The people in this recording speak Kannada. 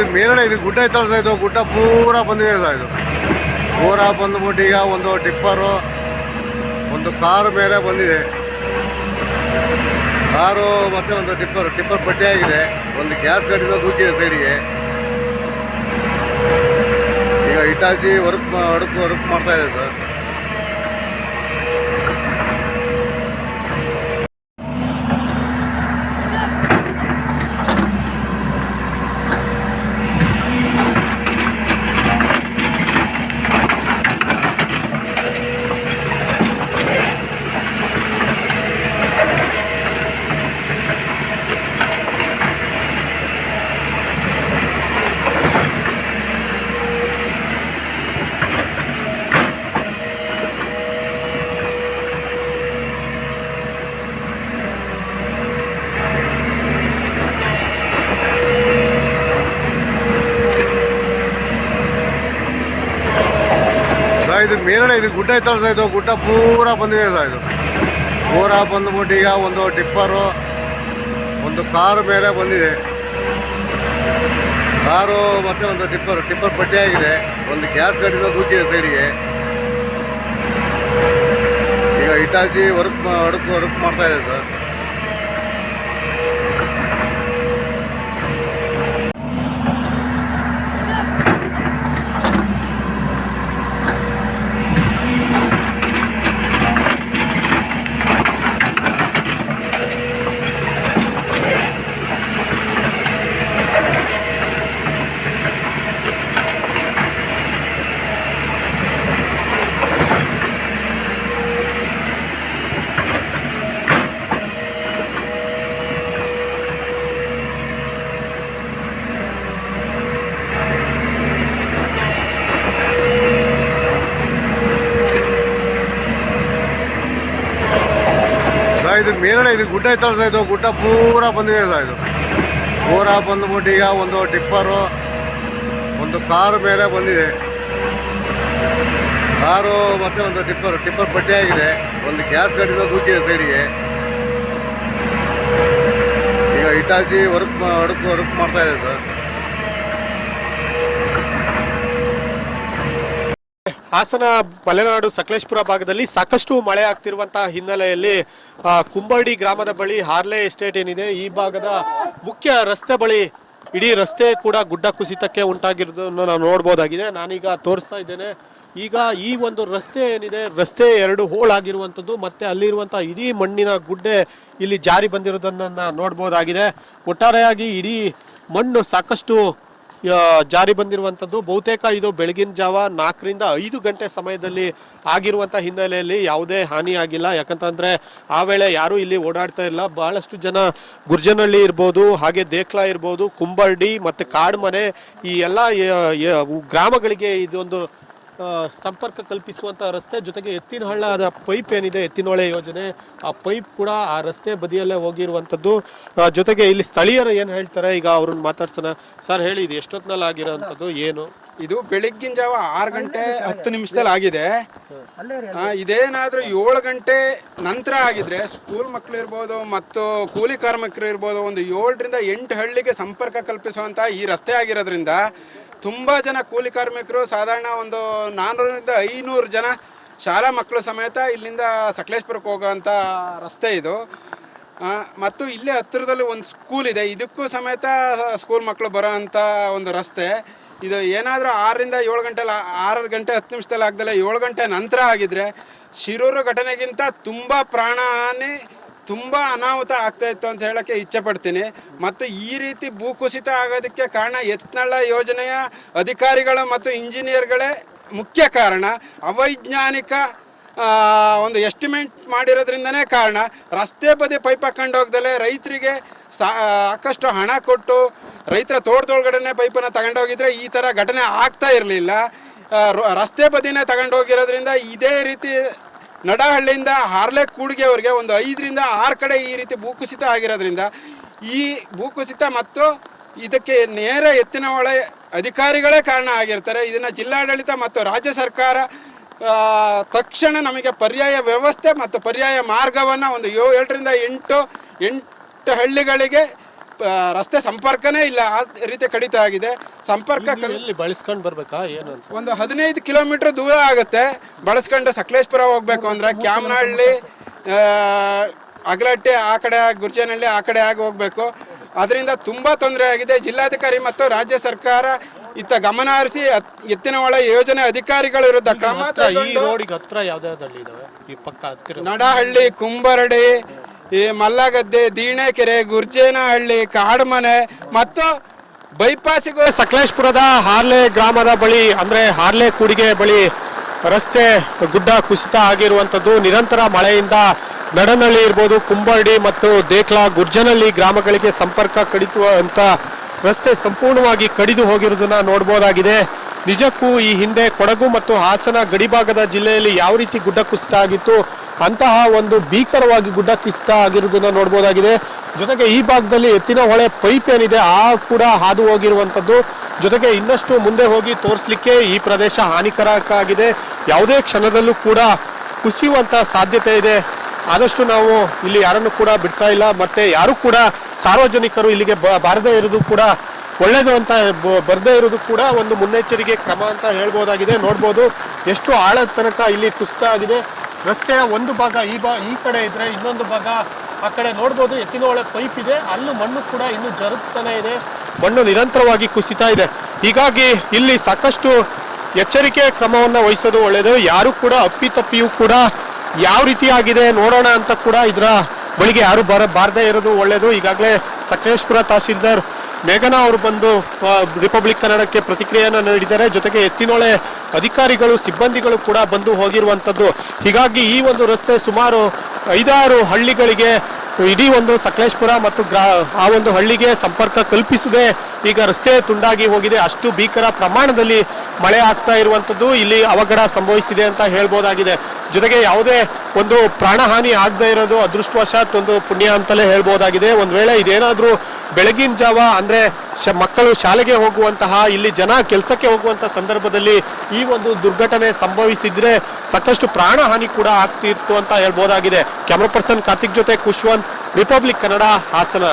ಇದು ಮೇಲ್ಗಡೆ ಇದು ಗುಡ್ಡ ಐತಲ್ಲ ಸರ್, ಇದು ಗುಡ್ಡ ಪೂರ ಬಂದಿದೆ ಸರ್. ಇದು ಪೂರ ಬಂದ್ಬಿಟ್ಟು ಈಗ ಒಂದು ಟಿಪ್ಪರು ಒಂದು ಕಾರು ಮೇಲೆ ಬಂದಿದೆ. ಕಾರು ಮತ್ತೆ ಒಂದು ಟಿಪ್ಪರ್ ಪಟ್ಟಿ ಆಗಿದೆ. ಒಂದು ಗ್ಯಾಸ್ ಗಾಡಿನ ದೂಕಿದೆ ಸೈಡಿಗೆ. ಈಗ ಇಟಾಚಿ ವರ್ಕ್ ಮಾಡ್ತಾ ಇದೆ ಸರ್. ಇದು ಮೇಲ್ಗಡೆ ಇದು ಗುಡ್ಡ ಐತಲ್ಲ ಸರ್, ಇದು ಗುಡ್ಡ ಪೂರ ಬಂದಿದೆ ಸರ್. ಇದು ಪೂರ ಬಂದ್ಬಿಟ್ಟು ಈಗ ಒಂದು ಟಿಪ್ಪರು ಒಂದು ಕಾರು ಮೇಲೆ ಬಂದಿದೆ. ಕಾರು ಮತ್ತೆ ಒಂದು ಟಿಪ್ಪರ್ ಪಟ್ಟಿ ಆಗಿದೆ. ಒಂದು ಗ್ಯಾಸ್ ಗಾಡಿನ ದೂಕಿದೆ ಸೈಡಿಗೆ. ಈಗ ಇಟಾಚಿ ವರ್ಕ್ ಮಾಡ್ತಾ ಇದೆ ಸರ್. ಇದು ಮೇಲ್ಗಡೆ ಇದು ಗುಡ್ಡ ಐತಲ್ಲ ಸರ್, ಇದು ಗುಡ್ಡ ಪೂರ ಬಂದಿದೆ ಸರ್. ಇದು ಪೂರ ಬಂದ್ಬಿಟ್ಟು ಈಗ ಒಂದು ಟಿಪ್ಪರು ಒಂದು ಕಾರು ಮೇಲೆ ಬಂದಿದೆ. ಕಾರು ಮತ್ತೆ ಒಂದು ಟಿಪ್ಪರ್ ಪಟ್ಟಿ ಆಗಿದೆ. ಒಂದು ಗ್ಯಾಸ್ ಗಾಡಿನ ದೂಕಿದೆ ಸೈಡಿಗೆ. ಈಗ ಇಟಾಚಿ ವರ್ಕ್ ಮಾಡ್ತಾ ಇದೆ ಸರ್. ಹಾಸನ ಮಲೆನಾಡು ಸಕಲೇಶಪುರ ಭಾಗದಲ್ಲಿ ಸಾಕಷ್ಟು ಮಳೆ ಆಗ್ತಿರುವಂತಹ ಹಿನ್ನೆಲೆಯಲ್ಲಿ ಕುಂಬಡಿ ಗ್ರಾಮದ ಬಳಿ ಹಾರ್ಲೆ ಎಸ್ಟೇಟ್ ಏನಿದೆ, ಈ ಭಾಗದ ಮುಖ್ಯ ರಸ್ತೆ ಬಳಿ ಇಡೀ ರಸ್ತೆ ಕೂಡ ಗುಡ್ಡ ಕುಸಿತಕ್ಕೆ ಉಂಟಾಗಿರೋದನ್ನು ನಾವು ನೋಡ್ಬೋದಾಗಿದೆ. ನಾನೀಗ ತೋರಿಸ್ತಾ ಇದ್ದೇನೆ. ಈಗ ಈ ಒಂದು ರಸ್ತೆ ಏನಿದೆ, ರಸ್ತೆ 2 ಹೋಳಾಗಿರುವಂಥದ್ದು, ಮತ್ತೆ ಅಲ್ಲಿರುವಂಥ ಇಡೀ ಮಣ್ಣಿನ ಗುಡ್ಡೆ ಇಲ್ಲಿ ಜಾರಿ ಬಂದಿರೋದನ್ನು ನೋಡ್ಬೋದಾಗಿದೆ. ಒಟ್ಟಾರೆಯಾಗಿ ಇಡೀ ಮಣ್ಣು ಸಾಕಷ್ಟು ಜಾರಿ ಬಂದಿರುವಂಥದ್ದು. ಬಹುತೇಕ ಇದು ಬೆಳಗಿನ ಜಾವ 4 ರಿಂದ 5 ಗಂಟೆ ಸಮಯದಲ್ಲಿ ಆಗಿರುವಂಥ ಹಿನ್ನೆಲೆಯಲ್ಲಿ ಯಾವುದೇ ಹಾನಿ ಆಗಿಲ್ಲ. ಯಾಕಂತಂದರೆ ಆ ವೇಳೆ ಯಾರೂ ಇಲ್ಲಿ ಓಡಾಡ್ತಾ ಇಲ್ಲ. ಬಹಳಷ್ಟು ಜನ ಗುರ್ಜನಹಳ್ಳಿ ಇರ್ಬೋದು, ಹಾಗೆ ದೇಕ್ಲಾ ಇರ್ಬೋದು, ಕುಂಬರ್ಡಿ ಮತ್ತು ಕಾಡ್ಮನೆ ಈ ಎಲ್ಲ ಗ್ರಾಮಗಳಿಗೆ ಇದೊಂದು ಸಂಪರ್ಕ ಕಲ್ಪಿಸುವಂಥ ರಸ್ತೆ. ಜೊತೆಗೆ ಎತ್ತಿನಹಳ್ಳದ ಪೈಪ್ ಏನಿದೆ, ಎತ್ತಿನಹೊಳೆ ಯೋಜನೆ, ಆ ಪೈಪ್ ಕೂಡ ಆ ರಸ್ತೆ ಬದಿಯಲ್ಲೇ ಹೋಗಿರುವಂಥದ್ದು. ಜೊತೆಗೆ ಇಲ್ಲಿ ಸ್ಥಳೀಯರು ಏನು ಹೇಳ್ತಾರೆ, ಈಗ ಅವ್ರನ್ನ ಮಾತಾಡ್ಸೋಣ. ಸರ್ ಹೇಳಿ, ಇದು ಎಷ್ಟೊತ್ತಿನಲ್ಲಿ ಆಗಿರೋವಂಥದ್ದು, ಏನು? ಇದು ಬೆಳಗ್ಗಿನ ಜಾವ 6 ಗಂಟೆ 10 ನಿಮಿಷದಲ್ಲಿ ಆಗಿದೆ. ಇದೇನಾದರೂ 7 ಗಂಟೆ ನಂತರ ಆಗಿದ್ರೆ ಸ್ಕೂಲ್ ಮಕ್ಕಳು ಇರ್ಬೋದು ಮತ್ತು ಕೂಲಿ ಕಾರ್ಮಿಕರು ಇರ್ಬೋದು, ಒಂದು 7 ರಿಂದ 8 ಹಳ್ಳಿಗೆ ಸಂಪರ್ಕ ಕಲ್ಪಿಸುವಂಥ ಈ ರಸ್ತೆ ಆಗಿರೋದ್ರಿಂದ ತುಂಬ ಜನ ಕೂಲಿ ಕಾರ್ಮಿಕರು, ಸಾಧಾರಣ ಒಂದು 400 ರಿಂದ 500 ಜನ ಶಾಲಾ ಮಕ್ಕಳು ಸಮೇತ ಇಲ್ಲಿಂದ ಸಕಲೇಶಪುರಕ್ಕೆ ಹೋಗೋವಂಥ ರಸ್ತೆ ಇದು. ಮತ್ತು ಇಲ್ಲೇ ಹತ್ತಿರದಲ್ಲಿ ಒಂದು ಸ್ಕೂಲ್ ಇದೆ, ಇದಕ್ಕೂ ಸಮೇತ ಸ್ಕೂಲ್ ಮಕ್ಕಳು ಬರೋ ಅಂಥ ಒಂದು ರಸ್ತೆ ಇದು. ಏನಾದರೂ 6 ರಿಂದ 7 ಗಂಟೆಲಿ 6 ಗಂಟೆ 10 ನಿಮಿಷದಲ್ಲಿ ಆಗದಲ್ಲ 7 ಗಂಟೆ ನಂತರ ಆಗಿದ್ರೆ ಶಿರೂರು ಘಟನೆಗಿಂತ ತುಂಬ ಪ್ರಾಣಹಾನಿ, ತುಂಬ ಅನಾಹುತ ಆಗ್ತಾಯಿತ್ತು ಅಂತ ಹೇಳೋಕ್ಕೆ ಇಚ್ಛೆಪಡ್ತೀನಿ. ಮತ್ತು ಈ ರೀತಿ ಭೂಕುಸಿತ ಆಗೋದಕ್ಕೆ ಕಾರಣ ಯತ್ನಳ್ಳ ಯೋಜನೆಯ ಅಧಿಕಾರಿಗಳು ಮತ್ತು ಇಂಜಿನಿಯರ್ಗಳೇ ಮುಖ್ಯ ಕಾರಣ. ಅವೈಜ್ಞಾನಿಕ ಒಂದು ಎಸ್ಟಿಮೇಟ್ ಮಾಡಿರೋದ್ರಿಂದನೇ ಕಾರಣ. ರಸ್ತೆ ಬದಿ ಪೈಪ್ ಹಾಕೊಂಡು ಹೋಗ್ದಲೆ ರೈತರಿಗೆ ಸಾಕಷ್ಟು ಹಣ ಕೊಟ್ಟು ರೈತರ ತೋಟದೊಳಗಡೆ ಪೈಪನ್ನು ತಗೊಂಡೋಗಿದ್ರೆ ಈ ಥರ ಘಟನೆ ಆಗ್ತಾ ಇರಲಿಲ್ಲ. ರಸ್ತೆ ಬದಿನೇ ತಗೊಂಡೋಗಿರೋದ್ರಿಂದ ಇದೇ ರೀತಿ ನಡಹಳ್ಳಿಯಿಂದ ಹಾರ್ಲೆ ಕೂಡ್ಗೆವರೆಗೆ ಒಂದು 5 ರಿಂದ 6 ಕಡೆ ಈ ರೀತಿ ಭೂಕುಸಿತ ಆಗಿರೋದ್ರಿಂದ ಈ ಭೂಕುಸಿತ ಮತ್ತು ಇದಕ್ಕೆ ನೇರ ಎತ್ತಿನಹೊಳೆ ಅಧಿಕಾರಿಗಳೇ ಕಾರಣ ಆಗಿರ್ತಾರೆ. ಇದನ್ನು ಜಿಲ್ಲಾಡಳಿತ ಮತ್ತು ರಾಜ್ಯ ಸರ್ಕಾರ ತಕ್ಷಣ ನಮಗೆ ಪರ್ಯಾಯ ವ್ಯವಸ್ಥೆ ಮತ್ತು ಪರ್ಯಾಯ ಮಾರ್ಗವನ್ನು ಒಂದು 7 ರಿಂದ 8 ಹಳ್ಳಿಗಳಿಗೆ ರಸ್ತೆ ಸಂಪರ್ಕನೇ ಇಲ್ಲ, ಆ ರೀತಿ ಕಡಿತ ಆಗಿದೆ. ಸಂಪರ್ಕ ಎಲ್ಲಿ ಬಳಸ್ಕೊಂಡು ಬರ್ಬೇಕಾ ಏನು ಅಂತ? ಒಂದು 15 ಕಿಲೋಮೀಟರ್ ದೂರ ಆಗುತ್ತೆ ಬಳಸ್ಕೊಂಡು ಸಕಲೇಶ್ಪುರ ಹೋಗ್ಬೇಕು ಅಂದ್ರೆ. ಕ್ಯಾಮನಹಳ್ಳಿ, ಅಗಲಟ್ಟಿ ಆ ಕಡೆ, ಗುರ್ಜನಹಳ್ಳಿ ಆ ಕಡೆ ಆಗಿ ಹೋಗ್ಬೇಕು. ಅದರಿಂದ ತುಂಬ ತೊಂದರೆ ಆಗಿದೆ. ಜಿಲ್ಲಾಧಿಕಾರಿ ಮತ್ತು ರಾಜ್ಯ ಸರ್ಕಾರ ಇತ್ತ ಗಮನ ಹರಿಸಿ ಎತ್ತಿನ ಹೊಳೆ ಯೋಜನೆ ಅಧಿಕಾರಿಗಳ ವಿರುದ್ಧ ಕ್ರಮ. ಈ ರೋಡಿಗೆ ಹತ್ರ ಯಾವ್ದಾವ್ದು ಹಳ್ಳಿ ಇದಾವೆ ಈ ಪಕ್ಕ ಹತ್ತಿರ? ನಡಹಳ್ಳಿ, ಕುಂಬರಡಿ, ಈ ಮಲ್ಲಗದ್ದೆ, ದೀಣೆಕೆರೆ, ಗುರ್ಜೇನಹಳ್ಳಿ, ಕಾಡ್ಮನೆ ಮತ್ತು ಬೈಪಾಸಿಗೂ ಸಕಲೇಶ್ಪುರದ ಹಾರ್ಲೆ ಗ್ರಾಮದ ಬಳಿ ಅಂದ್ರೆ ಹಾರ್ಲೆ ಕೂಡಿಗೆ ಬಳಿ ರಸ್ತೆ ಗುಡ್ಡ ಕುಸಿತ ಆಗಿರುವಂತದ್ದು. ನಿರಂತರ ಮಳೆಯಿಂದ ನಡನಹಳ್ಳಿ ಇರ್ಬೋದು, ಕುಂಬರಡಿ ಮತ್ತು ದೇಕ್ಲಾ, ಗುರ್ಜನಹಳ್ಳಿ ಗ್ರಾಮಗಳಿಗೆ ಸಂಪರ್ಕ ಕಡಿತುವಂತ ರಸ್ತೆ ಸಂಪೂರ್ಣವಾಗಿ ಕಡಿದು ಹೋಗಿರುವುದನ್ನ ನೋಡಬಹುದಾಗಿದೆ. ನಿಜಕ್ಕೂ ಈ ಹಿಂದೆ ಕೊಡಗು ಮತ್ತು ಹಾಸನ ಗಡಿಭಾಗದ ಜಿಲ್ಲೆಯಲ್ಲಿ ಯಾವ ರೀತಿ ಗುಡ್ಡ ಕುಸಿತ ಆಗಿತ್ತು ಅಂತಹ ಒಂದು ಭೀಕರವಾಗಿ ಗುಡ್ಡ ಕುಸಿತ ಆಗಿರುವುದನ್ನ ನೋಡಬಹುದಾಗಿದೆ. ಜೊತೆಗೆ ಈ ಭಾಗದಲ್ಲಿ ಎತ್ತಿನ ಹೊಳೆ ಪೈಪ್ ಏನಿದೆ ಆ ಕೂಡ ಹಾದು ಹೋಗಿರುವಂತದ್ದು. ಜೊತೆಗೆ ಇನ್ನಷ್ಟು ಮುಂದೆ ಹೋಗಿ ತೋರಿಸ್ಲಿಕ್ಕೆ ಈ ಪ್ರದೇಶ ಹಾನಿಕಾರಕ ಆಗಿದೆ. ಯಾವುದೇ ಕ್ಷಣದಲ್ಲೂ ಕೂಡ ಕುಸಿಯುವಂತ ಸಾಧ್ಯತೆ ಇದೆ. ಆದಷ್ಟು ನಾವು ಇಲ್ಲಿ ಯಾರನ್ನು ಕೂಡ ಬಿಡ್ತಾ ಇಲ್ಲ, ಮತ್ತೆ ಯಾರು ಕೂಡ ಸಾರ್ವಜನಿಕರು ಇಲ್ಲಿಗೆ ಬಾರದೇ ಇರೋದು ಕೂಡ ಒಳ್ಳೇದು ಅಂತ, ಬರದೇ ಇರೋದು ಕೂಡ ಒಂದು ಮುನ್ನೆಚ್ಚರಿಕೆ ಕ್ರಮ ಅಂತ ಹೇಳ್ಬೋದಾಗಿದೆ. ನೋಡ್ಬೋದು ಎಷ್ಟು ಆಳದ ತನಕ ಇಲ್ಲಿ ಕುಸಿತ ಆಗಿದೆ. ರಸ್ತೆಯ ಒಂದು ಭಾಗ ಈ ಕಡೆ ಇದ್ರೆ ಇನ್ನೊಂದು ಭಾಗ ಆ ಕಡೆ ನೋಡ್ಬೋದು ಎತ್ತಿನ ಹೊಳೆ ಪೈಪ್ ಇದೆ, ಅಲ್ಲೂ ಮಣ್ಣು ಕೂಡ ಇನ್ನು ಜರುಗ್ತಾನೆ ಇದೆ. ಮಣ್ಣು ನಿರಂತರವಾಗಿ ಕುಸಿತಾ ಇದೆ. ಹೀಗಾಗಿ ಇಲ್ಲಿ ಸಾಕಷ್ಟು ಎಚ್ಚರಿಕೆ ಕ್ರಮವನ್ನು ವಹಿಸೋದು ಒಳ್ಳೆಯದು. ಯಾರು ಕೂಡ ಅಪ್ಪಿತಪ್ಪಿಯೂ ಕೂಡ ಯಾವ ರೀತಿ ಆಗಿದೆ ನೋಡೋಣ ಅಂತ ಕೂಡ ಇದರ ಬಳಿಗೆ ಯಾರು ಬಾರದೇ ಇರೋದು ಒಳ್ಳೆಯದು. ಈಗಾಗಲೇ ಸಕಲೇಶ್ಪುರ ತಹಸೀಲ್ದಾರ್ ಮೇಘನಾ ಅವರು ಬಂದು ರಿಪಬ್ಲಿಕ್ ಕನ್ನಡಕ್ಕೆ ಪ್ರತಿಕ್ರಿಯೆಯನ್ನು ನೀಡಿದ್ದಾರೆ. ಜೊತೆಗೆ ಎತ್ತಿನೊಳೆ ಅಧಿಕಾರಿಗಳು, ಸಿಬ್ಬಂದಿಗಳು ಕೂಡ ಬಂದು ಹೋಗಿರುವಂಥದ್ದು. ಹೀಗಾಗಿ ಈ ಒಂದು ರಸ್ತೆ ಸುಮಾರು 5-6 ಹಳ್ಳಿಗಳಿಗೆ, ಇಡೀ ಒಂದು ಸಕಲೇಶ್ಪುರ ಮತ್ತು ಆ ಒಂದು ಹಳ್ಳಿಗೆ ಸಂಪರ್ಕ ಕಲ್ಪಿಸದೆ ಈಗ ರಸ್ತೆ ತುಂಡಾಗಿ ಹೋಗಿದೆ. ಅಷ್ಟು ಭೀಕರ ಪ್ರಮಾಣದಲ್ಲಿ ಮಳೆ ಆಗ್ತಾ ಇರುವಂಥದ್ದು ಇಲ್ಲಿ ಅವಘಡ ಸಂಭವಿಸಿದೆ ಅಂತ ಹೇಳ್ಬೋದಾಗಿದೆ. ಜೊತೆಗೆ ಯಾವುದೇ ಒಂದು ಪ್ರಾಣಹಾನಿ ಆಗದೆ ಇರೋದು ಅದೃಷ್ಟವಶಾತ್ ಒಂದು ಪುಣ್ಯ ಅಂತಲೇ ಹೇಳ್ಬೋದಾಗಿದೆ. ಒಂದು ವೇಳೆ ಇದೇನಾದ್ರೂ ಬೆಳಗಿನ ಜಾವ ಅಂದ್ರೆ ಮಕ್ಕಳು ಶಾಲೆಗೆ ಹೋಗುವಂತಹ, ಇಲ್ಲಿ ಜನ ಕೆಲಸಕ್ಕೆ ಹೋಗುವಂತಹ ಸಂದರ್ಭದಲ್ಲಿ ಈ ಒಂದು ದುರ್ಘಟನೆ ಸಂಭವಿಸಿದ್ರೆ ಸಾಕಷ್ಟು ಪ್ರಾಣಹಾನಿ ಕೂಡ ಆಗ್ತಿತ್ತು ಅಂತ ಹೇಳ್ಬೋದಾಗಿದೆ. ಕ್ಯಾಮರಾ ಪರ್ಸನ್ ಕಾರ್ತಿಕ್ ಜೊತೆ ಕುಶ್ವಂತ್, ರಿಪಬ್ಲಿಕ್ ಕನ್ನಡ, ಹಾಸನ.